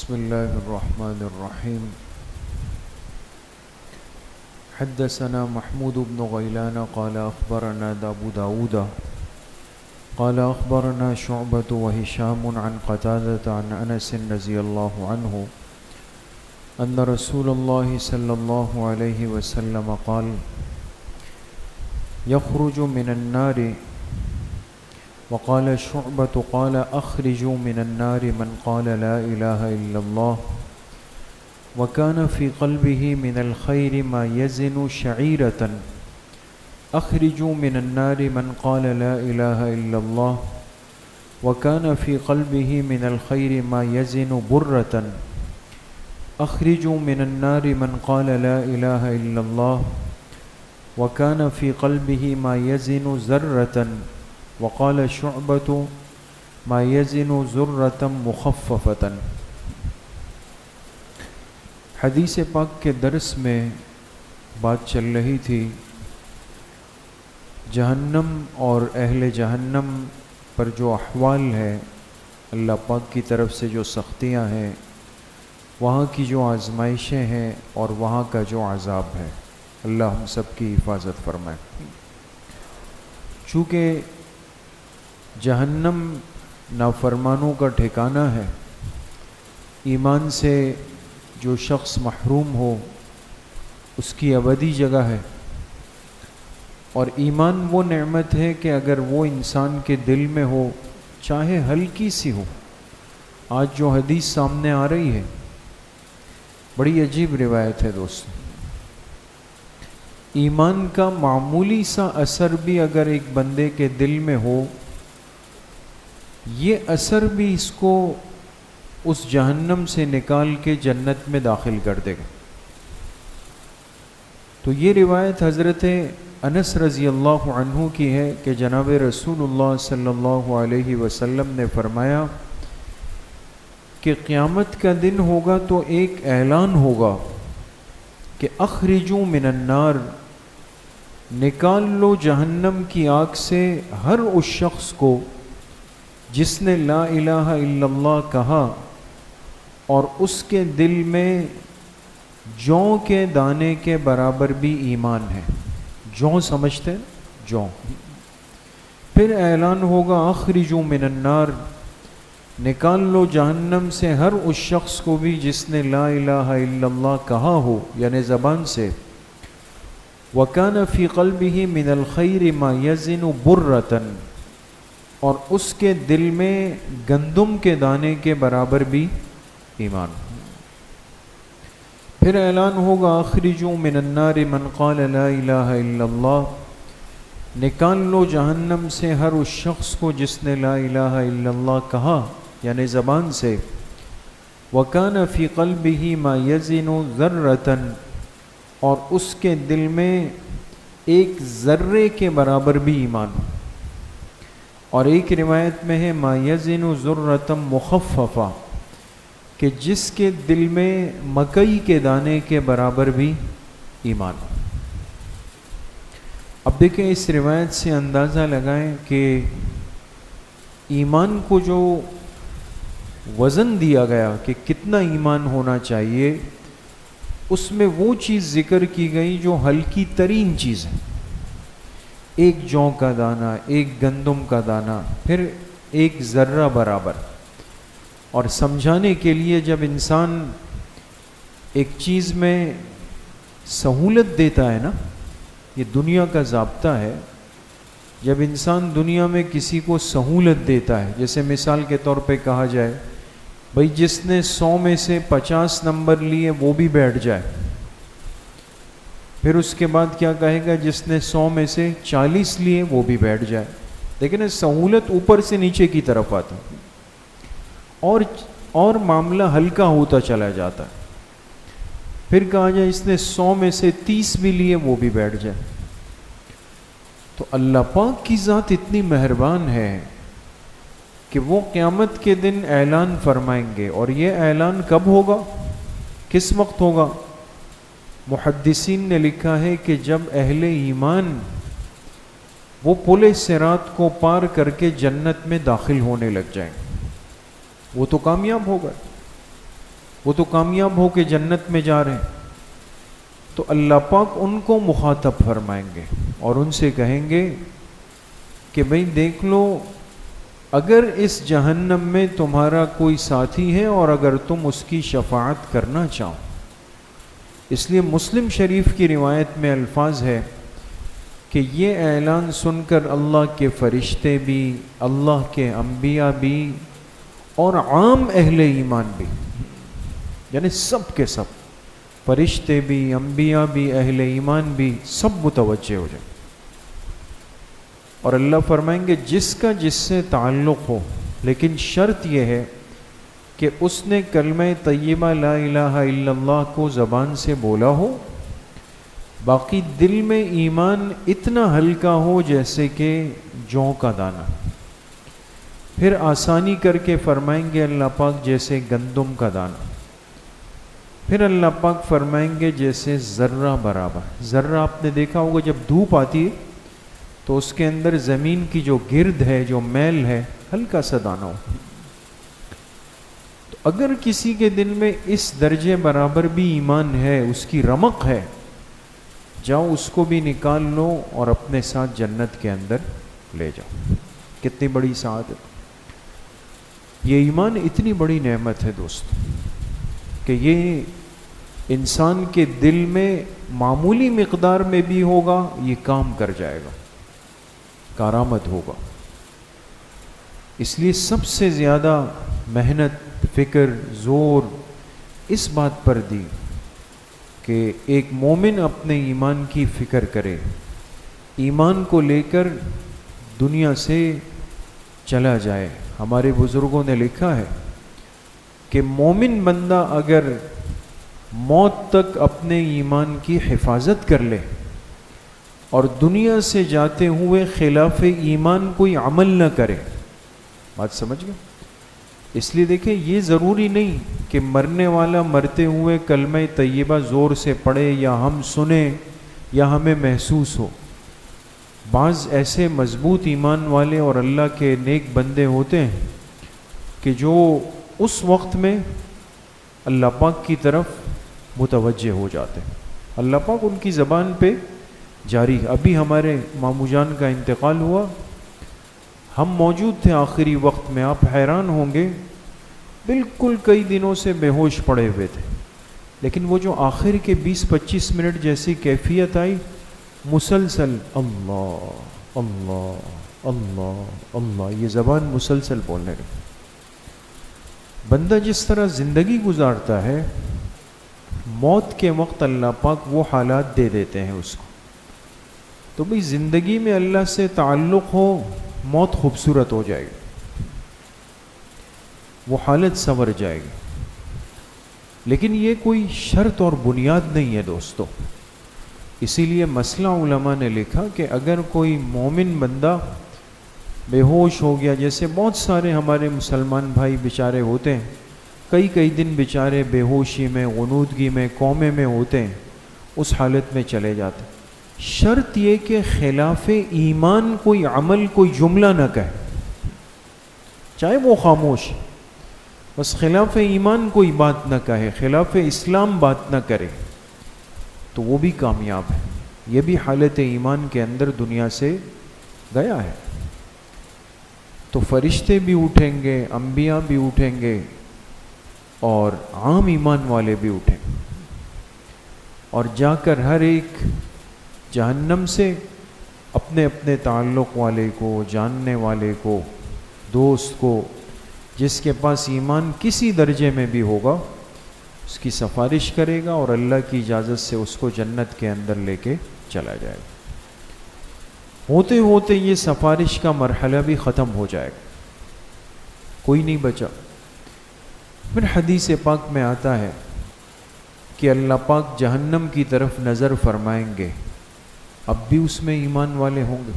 بسم الله الرحمن الرحيم. حدثنا محمود بن غيلان قال أخبرنا أبو داود قال أخبرنا شعبة وهشام عن قتادة عن أنس رضي الله عنه أن رسول الله صلى الله عليه وسلم قال يخرج من النار. وقال شعبة قال أخرجوا من النار من قال لا إله إلا الله وكان في قلبه من الخير ما يزن شعيرة. أخرجوا من النار من قال لا إله إلا الله وكان في قلبه من الخير ما يزن برة. أخرجوا من النار من قال لا إله إلا الله وكان في قلبه ما يزن ذرة. وقال شعبة ما يزن ذرة مخففة. حدیث پاک کے درس میں بات چل رہی تھی جہنم اور اہل جہنم پر جو احوال ہے، اللہ پاک کی طرف سے جو سختیاں ہیں، وہاں کی جو آزمائشیں ہیں اور وہاں کا جو عذاب ہے، اللہ ہم سب کی حفاظت فرمائے۔ چونکہ جہنم نافرمانوں کا ٹھکانہ ہے، ایمان سے جو شخص محروم ہو اس کی ابدی جگہ ہے، اور ایمان وہ نعمت ہے کہ اگر وہ انسان کے دل میں ہو، چاہے ہلکی سی ہو۔ آج جو حدیث سامنے آ رہی ہے بڑی عجیب روایت ہے دوستو۔ ایمان کا معمولی سا اثر بھی اگر ایک بندے کے دل میں ہو، یہ اثر بھی اس کو اس جہنم سے نکال کے جنت میں داخل کر دے گا۔ تو یہ روایت حضرت انس رضی اللہ عنہ کی ہے کہ جناب رسول اللہ صلی اللہ علیہ وسلم نے فرمایا کہ قیامت کا دن ہوگا تو ایک اعلان ہوگا کہ اخرجوا من النار، نکال لو جہنم کی آگ سے ہر اس شخص کو جس نے لا الہ الا اللہ کہا اور اس کے دل میں جوں کے دانے کے برابر بھی ایمان ہے۔ جوں سمجھتے ہیں؟ جوں۔ پھر اعلان ہوگا اخرجوا من النار، نکال لو جہنم سے ہر اس شخص کو بھی جس نے لا الہ الا اللہ کہا ہو، یعنی زبان سے، وَكَانَ فِي قَلْبِهِ مِنَ الْخَيْرِ مَا يَزِنُ بُرَّةً، اور اس کے دل میں گندم کے دانے کے برابر بھی ایمان۔ پھر اعلان ہوگا اخرجوا من النار من قال لا الہ الا اللہ، نکال لو جہنم سے ہر اس شخص کو جس نے لا الہ الا اللہ کہا، یعنی زبان سے، وَكَانَ فِي قَلْبِهِ مَا يَزِنُ ذَرَّةً، اور اس کے دل میں ایک ذرے کے برابر بھی ایمان۔ اور ایک روایت میں ہے ما یزن ذرۃ مخففہ، کہ جس کے دل میں مکئی کے دانے کے برابر بھی ایمان۔ اب دیکھیں اس روایت سے اندازہ لگائیں کہ ایمان کو جو وزن دیا گیا کہ کتنا ایمان ہونا چاہیے، اس میں وہ چیز ذکر کی گئی جو ہلکی ترین چیز ہے، ایک جوں کا دانہ، ایک گندم کا دانہ، پھر ایک ذرہ برابر۔ اور سمجھانے کے لیے جب انسان ایک چیز میں سہولت دیتا ہے نا، یہ دنیا کا ضابطہ ہے، جب انسان دنیا میں کسی کو سہولت دیتا ہے، جیسے مثال کے طور پہ کہا جائے بھئی جس نے 100 میں سے 50 نمبر لیے وہ بھی بیٹھ جائے، پھر اس کے بعد کیا کہے گا جس نے 100 میں سے 40 لیے وہ بھی بیٹھ جائے۔ لیکن سہولت اوپر سے نیچے کی طرف آتا اور معاملہ ہلکا ہوتا چلا جاتا ہے۔ پھر کہا جائے اس نے 100 میں سے 30 بھی لیے وہ بھی بیٹھ جائے۔ تو اللہ پاک کی ذات اتنی مہربان ہے کہ وہ قیامت کے دن اعلان فرمائیں گے، اور یہ اعلان کب ہوگا، کس وقت ہوگا؟ محدثین نے لکھا ہے کہ جب اہل ایمان وہ پل صراط کو پار کر کے جنت میں داخل ہونے لگ جائیں، وہ تو کامیاب ہو گئے۔ وہ تو کامیاب ہو کے جنت میں جا رہے ہیں. تو اللہ پاک ان کو مخاطب فرمائیں گے اور ان سے کہیں گے کہ بھئی دیکھ لو، اگر اس جہنم میں تمہارا کوئی ساتھی ہے اور اگر تم اس کی شفاعت کرنا چاہو. اس لیے مسلم شریف کی روایت میں الفاظ ہے کہ یہ اعلان سن کر اللہ کے فرشتے بھی، اللہ کے انبیاء بھی اور عام اہل ایمان بھی، یعنی سب کے سب، فرشتے بھی، انبیاء بھی، اہل ایمان بھی، سب متوجہ ہو جائیں. اور اللہ فرمائیں گے جس کا جس سے تعلق ہو، لیکن شرط یہ ہے کہ اس نے کلمہ طیبہ لا الہ الا اللہ کو زبان سے بولا ہو، باقی دل میں ایمان اتنا ہلکا ہو جیسے کہ جوں کا دانہ. پھر آسانی کر کے فرمائیں گے اللہ پاک جیسے گندم کا دانہ. پھر اللہ پاک فرمائیں گے جیسے ذرہ برابر. ذرہ آپ نے دیکھا ہوگا جب دھوپ آتی ہے تو اس کے اندر زمین کی جو گرد ہے، جو میل ہے، ہلکا سا دانہ ہو. تو اگر کسی کے دل میں اس درجے برابر بھی ایمان ہے، اس کی رمق ہے، جاؤ اس کو بھی نکال لو اور اپنے ساتھ جنت کے اندر لے جاؤ. کتنی بڑی سعادت! یہ ایمان اتنی بڑی نعمت ہے دوست کہ یہ انسان کے دل میں معمولی مقدار میں بھی ہوگا، یہ کام کر جائے گا، کارآمد ہوگا. اس لیے سب سے زیادہ محنت، فکر، زور اس بات پر دی کہ ایک مومن اپنے ایمان کی فکر کرے، ایمان کو لے کر دنیا سے چلا جائے. ہمارے بزرگوں نے لکھا ہے کہ مومن بندہ اگر موت تک اپنے ایمان کی حفاظت کر لے اور دنیا سے جاتے ہوئے خلاف ایمان کوئی عمل نہ کرے، بات سمجھ گئے؟ اس لیے دیکھیں یہ ضروری نہیں کہ مرنے والا مرتے ہوئے کلمہ طیبہ زور سے پڑھے یا ہم سنیں یا ہمیں محسوس ہو. بعض ایسے مضبوط ایمان والے اور اللہ کے نیک بندے ہوتے ہیں کہ جو اس وقت میں اللہ پاک کی طرف متوجہ ہو جاتے ہیں. اللہ پاک ان کی زبان پہ جاری. ابھی ہمارے ماموں جان کا انتقال ہوا، ہم موجود تھے آخری وقت میں. آپ حیران ہوں گے، بالکل کئی دنوں سے بے ہوش پڑے ہوئے تھے، لیکن وہ جو آخر کے 20-25 منٹ جیسی کیفیت آئی، مسلسل اللہ اللہ اللہ اللہ، یہ زبان مسلسل بولنے لگی. بندہ جس طرح زندگی گزارتا ہے، موت کے وقت اللہ پاک وہ حالات دے دیتے ہیں اس کو. تو بھئی زندگی میں اللہ سے تعلق ہو، موت خوبصورت ہو جائے گی، وہ حالت سنور جائے گی. لیکن یہ کوئی شرط اور بنیاد نہیں ہے دوستو. اسی لیے مسئلہ علماء نے لکھا کہ اگر کوئی مومن بندہ بے ہوش ہو گیا، جیسے بہت سارے ہمارے مسلمان بھائی بیچارے ہوتے ہیں، کئی دن بیچارے بے ہوشی میں، غنودگی میں، کومے میں ہوتے ہیں، اس حالت میں چلے جاتے. شرط یہ کہ خلاف ایمان کوئی عمل، کوئی جملہ نہ کہے، چاہے وہ خاموش، بس خلاف ایمان کوئی بات نہ کہے، خلاف اسلام بات نہ کرے، تو وہ بھی کامیاب ہے. یہ بھی حالت ایمان کے اندر دنیا سے گیا ہے. تو فرشتے بھی اٹھیں گے، انبیاء بھی اٹھیں گے اور عام ایمان والے بھی اٹھیں گے، اور جا کر ہر ایک جہنم سے اپنے اپنے تعلق والے کو، جاننے والے کو، دوست کو، جس کے پاس ایمان کسی درجے میں بھی ہوگا، اس کی سفارش کرے گا اور اللہ کی اجازت سے اس کو جنت کے اندر لے کے چلا جائے گا. ہوتے ہوتے یہ سفارش کا مرحلہ بھی ختم ہو جائے گا، کوئی نہیں بچا. پھر حدیث پاک میں آتا ہے کہ اللہ پاک جہنم کی طرف نظر فرمائیں گے. اب بھی اس میں ایمان والے ہوں گے،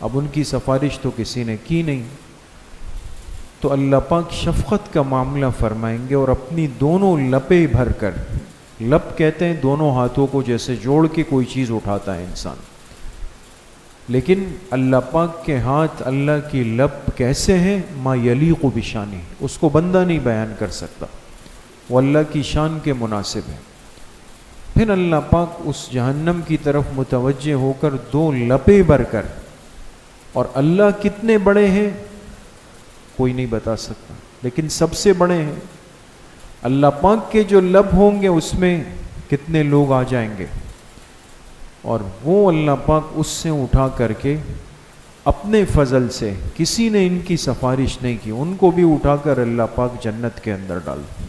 اب ان کی سفارش تو کسی نے کی نہیں، تو اللہ پاک شفقت کا معاملہ فرمائیں گے اور اپنی دونوں لپیں بھر کر، لپ کہتے ہیں دونوں ہاتھوں کو جیسے جوڑ کے کوئی چیز اٹھاتا ہے انسان، لیکن اللہ پاک کے ہاتھ، اللہ کی لپ کیسے ہیں، ما یلیق بشانی، اس کو بندہ نہیں بیان کر سکتا. وہ اللہ کی شان کے مناسب ہے۔ پھر اللہ پاک اس جہنم کی طرف متوجہ ہو کر دو لپیں بھر کر، اور اللہ کتنے بڑے ہیں کوئی نہیں بتا سکتا، لیکن سب سے بڑے ہیں۔ اللہ پاک کے جو لب ہوں گے اس میں کتنے لوگ آ جائیں گے، اور وہ اللہ پاک اس سے اٹھا کر کے اپنے فضل سے، کسی نے ان کی سفارش نہیں کی، ان کو بھی اٹھا کر اللہ پاک جنت کے اندر ڈال دیں،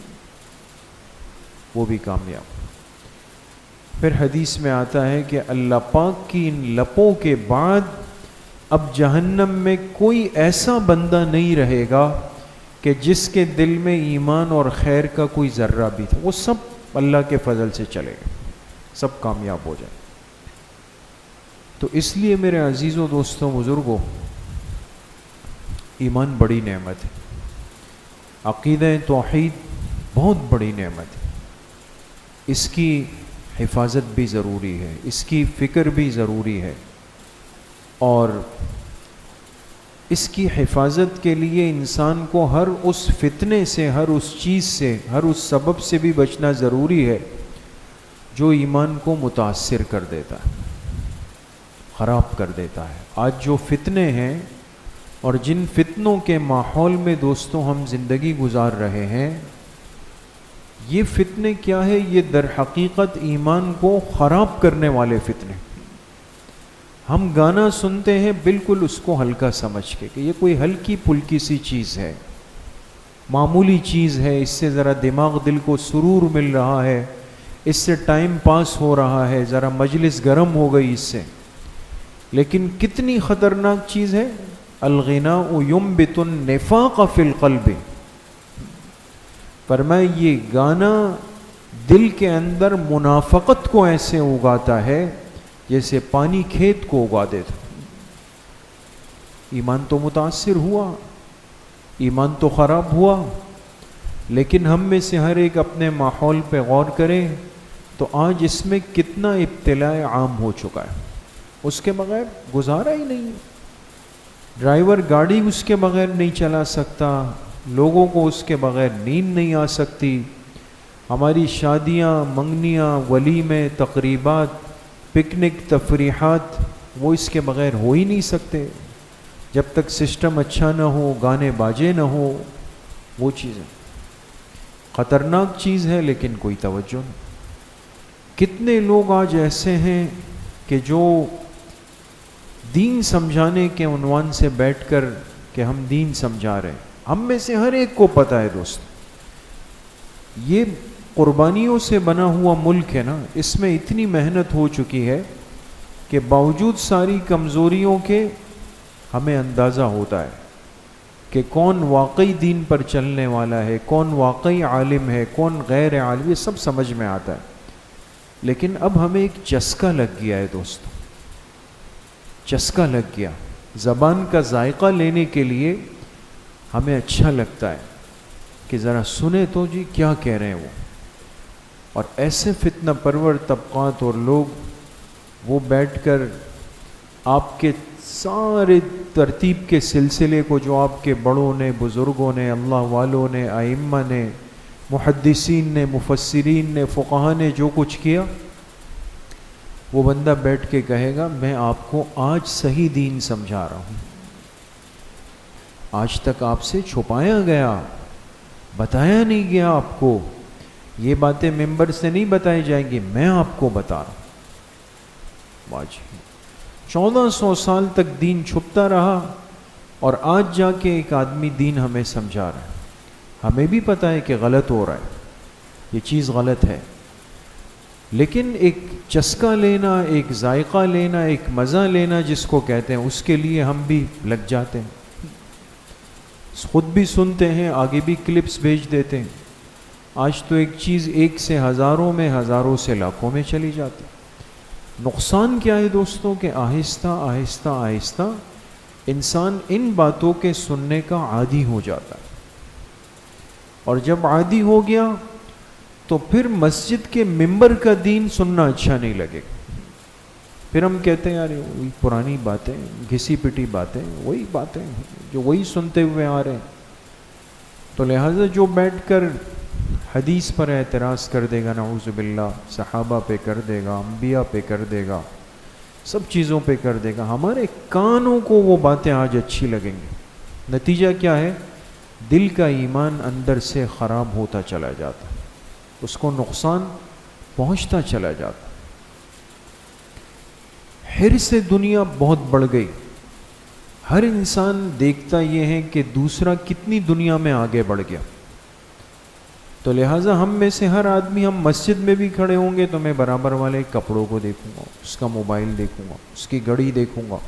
وہ بھی کامیاب۔ پھر حدیث میں آتا ہے کہ اللہ پاک کی ان لپوں کے بعد اب جہنم میں کوئی ایسا بندہ نہیں رہے گا کہ جس کے دل میں ایمان اور خیر کا کوئی ذرہ بھی تھا، وہ سب اللہ کے فضل سے چلے گئے، سب کامیاب ہو جائیں۔ تو اس لیے میرے عزیزوں، دوستوں، بزرگوں، ایمان بڑی نعمت ہے، عقیدہ توحید بہت بڑی نعمت ہے، اس کی حفاظت بھی ضروری ہے، اس کی فکر بھی ضروری ہے، اور اس کی حفاظت کے لیے انسان کو ہر اس فتنے سے، ہر اس چیز سے، ہر اس سبب سے بھی بچنا ضروری ہے جو ایمان کو متاثر کر دیتا ہے، خراب کر دیتا ہے۔ آج جو فتنے ہیں اور جن فتنوں کے ماحول میں دوستوں ہم زندگی گزار رہے ہیں، یہ فتنے کیا ہے؟ یہ در حقیقت ایمان کو خراب کرنے والے فتنے۔ ہم گانا سنتے ہیں بالکل اس کو ہلکا سمجھ کے کہ یہ کوئی ہلکی پھلکی سی چیز ہے، معمولی چیز ہے، اس سے ذرا دماغ دل کو سرور مل رہا ہے، اس سے ٹائم پاس ہو رہا ہے، ذرا مجلس گرم ہو گئی اس سے۔ لیکن کتنی خطرناک چیز ہے، الغناء ينبت النفاق فی القلب۔ فرمائے یہ گانا دل کے اندر منافقت کو ایسے اگاتا ہے جیسے پانی کھیت کو اگا دیتا۔ ایمان تو متاثر ہوا، ایمان تو خراب ہوا، لیکن ہم میں سے ہر ایک اپنے ماحول پہ غور کرے تو آج اس میں کتنا ابتلاء عام ہو چکا ہے، اس کے بغیر گزارا ہی نہیں ہے۔ ڈرائیور گاڑی اس کے بغیر نہیں چلا سکتا، لوگوں کو اس کے بغیر نیند نہیں آ سکتی، ہماری شادیاں، منگنیاں، ولیمے، تقریبات، پکنک، تفریحات، وہ اس کے بغیر ہو ہی نہیں سکتے جب تک سسٹم اچھا نہ ہو، گانے باجے نہ ہو۔ وہ چیزیں خطرناک چیز ہے لیکن کوئی توجہ نہیں۔ کتنے لوگ آج ایسے ہیں کہ جو دین سمجھانے کے عنوان سے بیٹھ کر کہ ہم دین سمجھا رہے ہیں، ہم میں سے ہر ایک کو پتہ ہے دوست، یہ قربانیوں سے بنا ہوا ملک ہے نا، اس میں اتنی محنت ہو چکی ہے کہ باوجود ساری کمزوریوں کے ہمیں اندازہ ہوتا ہے کہ کون واقعی دین پر چلنے والا ہے، کون واقعی عالم ہے، کون غیر عالم، یہ سب سمجھ میں آتا ہے۔ لیکن اب ہمیں ایک چسکا لگ گیا ہے دوستو، چسکا لگ گیا، زبان کا ذائقہ لینے کے لیے ہمیں اچھا لگتا ہے کہ ذرا سنے تو جی کیا کہہ رہے ہیں وہ۔ اور ایسے فتنہ پرور طبقات اور لوگ وہ بیٹھ کر آپ کے سارے ترتیب کے سلسلے کو جو آپ کے بڑوں نے، بزرگوں نے، اللہ والوں نے، ائمہ نے، محدثین نے، مفسرین نے، فقہا نے جو کچھ کیا، وہ بندہ بیٹھ کے کہے گا میں آپ کو آج صحیح دین سمجھا رہا ہوں، آج تک آپ سے چھپایا گیا، بتایا نہیں گیا آپ کو، یہ باتیں ممبر سے نہیں بتائی جائیں گی، میں آپ کو بتا رہا ہوں۔ واجب 1400 سال تک دین چھپتا رہا، اور آج جا کے ایک آدمی دین ہمیں سمجھا رہا ہے۔ ہمیں بھی پتہ ہے کہ غلط ہو رہا ہے، یہ چیز غلط ہے، لیکن ایک چسکا لینا، ایک ذائقہ لینا، ایک مزہ لینا جس کو کہتے ہیں، اس کے لیے ہم بھی لگ جاتے ہیں، خود بھی سنتے ہیں، آگے بھی کلپس بھیج دیتے ہیں۔ آج تو ایک چیز ایک سے ہزاروں میں، ہزاروں سے لاکھوں میں چلی جاتی۔ نقصان کیا ہے دوستوں کہ آہستہ آہستہ آہستہ انسان ان باتوں کے سننے کا عادی ہو جاتا ہے، اور جب عادی ہو گیا تو پھر مسجد کے ممبر کا دین سننا اچھا نہیں لگے گا۔ پھر ہم کہتے ہیں یار وہی پرانی باتیں، گھسی پٹی باتیں، وہی باتیں جو وہی سنتے ہوئے آ رہے ہیں۔ تو لہٰذا جو بیٹھ کر حدیث پر اعتراض کر دے گا، نعوذ باللہ، صحابہ پہ کر دے گا، انبیاء پہ کر دے گا، سب چیزوں پہ کر دے گا. ہمارے کانوں کو وہ باتیں آج اچھی لگیں گی. نتیجہ کیا ہے؟ دل کا ایمان اندر سے خراب ہوتا چلا جاتا، اس کو نقصان پہنچتا چلا جاتا. حرص دنیا بہت بڑھ گئی. ہر انسان دیکھتا یہ ہے کہ دوسرا کتنی دنیا میں آگے بڑھ گیا. تو لہٰذا ہم میں سے ہر آدمی، ہم مسجد میں بھی کھڑے ہوں گے تو میں برابر والے کپڑوں کو دیکھوں گا، اس کا موبائل دیکھوں گا، اس کی گھڑی دیکھوں گا،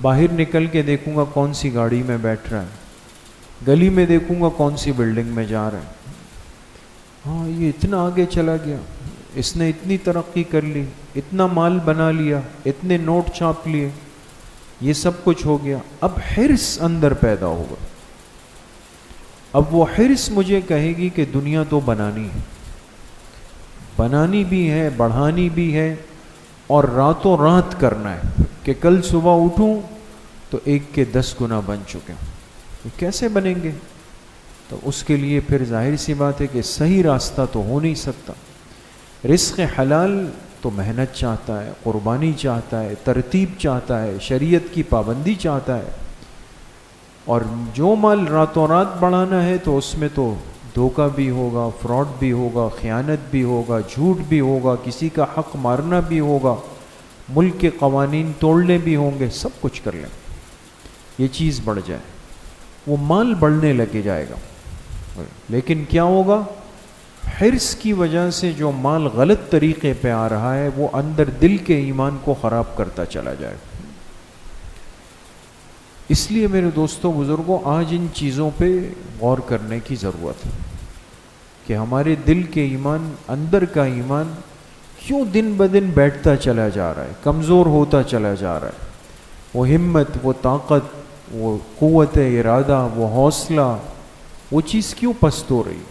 باہر نکل کے دیکھوں گا کون سی گاڑی میں بیٹھ رہا ہے، گلی میں دیکھوں گا کون سی بلڈنگ میں جا رہا ہے. ہاں یہ اتنا آگے چلا گیا، اس نے اتنی ترقی کر لی، اتنا مال بنا لیا، اتنے نوٹ چھاپ لیے، یہ سب کچھ ہو گیا. اب حرص اندر پیدا ہوگا. اب وہ حرص مجھے کہے گی کہ دنیا تو بنانی ہے، بنانی بھی ہے، بڑھانی بھی ہے، اور راتوں رات کرنا ہے کہ کل صبح اٹھوں تو 1 کے 10 گنا بن چکے ہیں. یہ کیسے بنیں گے؟ تو اس کے لیے پھر ظاہر سی بات ہے کہ صحیح راستہ تو ہو نہیں سکتا. رزق حلال تو محنت چاہتا ہے، قربانی چاہتا ہے، ترتیب چاہتا ہے، شریعت کی پابندی چاہتا ہے. اور جو مال راتوں رات بڑھانا ہے تو اس میں تو دھوکہ بھی ہوگا، فراڈ بھی ہوگا، خیانت بھی ہوگا، جھوٹ بھی ہوگا، کسی کا حق مارنا بھی ہوگا، ملک کے قوانین توڑنے بھی ہوں گے. سب کچھ کر لیں، یہ چیز بڑھ جائے، وہ مال بڑھنے لگے جائے گا. لیکن کیا ہوگا؟ حرص کی وجہ سے جو مال غلط طریقے پہ آ رہا ہے وہ اندر دل کے ایمان کو خراب کرتا چلا جائے گا. اس لیے میرے دوستوں بزرگوں، آج ان چیزوں پہ غور کرنے کی ضرورت ہے کہ ہمارے دل کے ایمان، اندر کا ایمان کیوں دن بدن بیٹھتا چلا جا رہا ہے، کمزور ہوتا چلا جا رہا ہے. وہ ہمت، وہ طاقت، وہ قوت ارادہ، وہ حوصلہ، وہ چیز کیوں پست ہو رہی،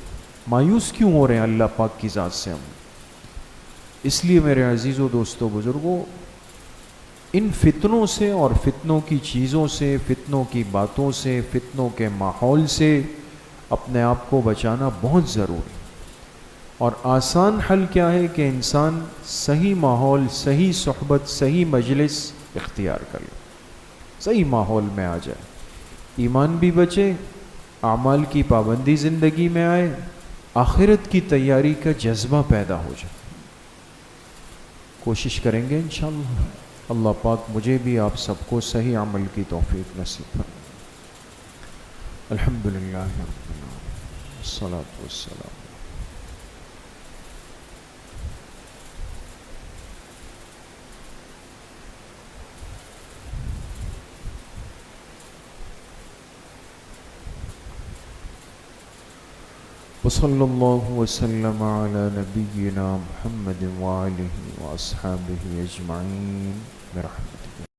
مایوس کیوں ہو رہے ہیں اللہ پاک کی ذات سے ہم. اس لیے میرے عزیزوں، دوستوں، بزرگوں، ان فتنوں سے اور فتنوں کی چیزوں سے، فتنوں کی باتوں سے، فتنوں کے ماحول سے اپنے آپ کو بچانا بہت ضروری. اور آسان حل کیا ہے کہ انسان صحیح ماحول، صحیح صحبت، صحیح مجلس اختیار کر لے، صحیح ماحول میں آ جائے، ایمان بھی بچے، اعمال کی پابندی زندگی میں آئے، آخرت کی تیاری کا جذبہ پیدا ہو جائے. کوشش کریں گے انشاءاللہ. اللہ پاک مجھے بھی آپ سب کو صحیح عمل کی توفیق نصیب فرمائے. الحمدللہ رب العالمین، والصلاۃ والسلام. وصلی اللہ وسلم علی نبینا محمد وآلہ وأصحابہ اجمعین برحمتہ.